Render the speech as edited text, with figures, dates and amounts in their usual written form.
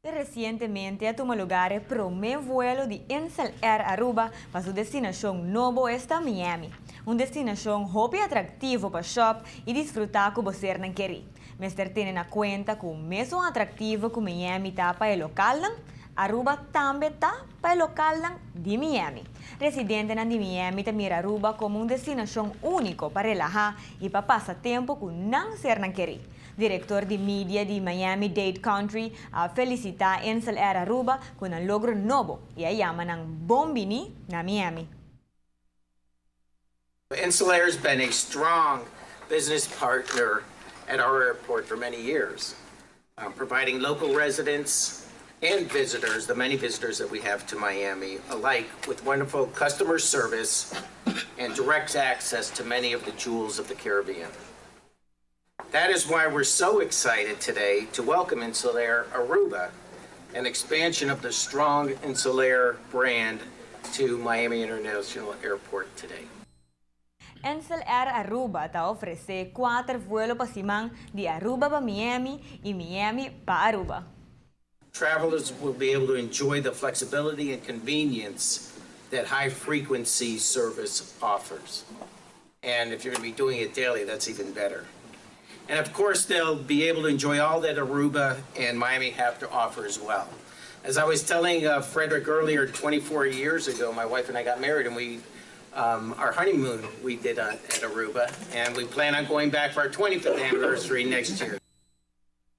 Recientemente, a Tumalugare primer vuelo de Insel Air Aruba para su destinación Novo está Miami. Una destinación hopi atractivo para shop y disfrutar como ser nan querer. Mister tienen a cuenta con un mesmo atractivo que Miami está para el local, Aruba también está para el local de Miami. Residentes de Miami te mira Aruba como una destinación única para relajar y para pasar tiempo con nan ser nan querer. Director de mídia de Miami Dade Country a felicitar Insel Air Aruba con un logro nuevo y a llaman ng Bombini na Miami. Insel Air has been a strong business partner at our airport for many years, providing local residents and visitors, the many visitors that we have to Miami, alike with wonderful customer service and direct access to many of the jewels of the Caribbean. That is why we're so excited today to welcome Insel Air Aruba, an expansion of the strong Insel Air brand to Miami International Airport today. Insel Air Aruba te ofrece 4 vuelos para Simán de Aruba para Miami y Miami para Aruba. Travelers will be able to enjoy the flexibility and convenience that high-frequency service offers. And if you're going to be doing it daily, that's even better. And of course, they'll be able to enjoy all that Aruba and Miami have to offer as well. As I was telling Frederick earlier, 24 years ago, my wife and I got married, and our honeymoon we did at Aruba, and we plan on going back for our 25th anniversary next year.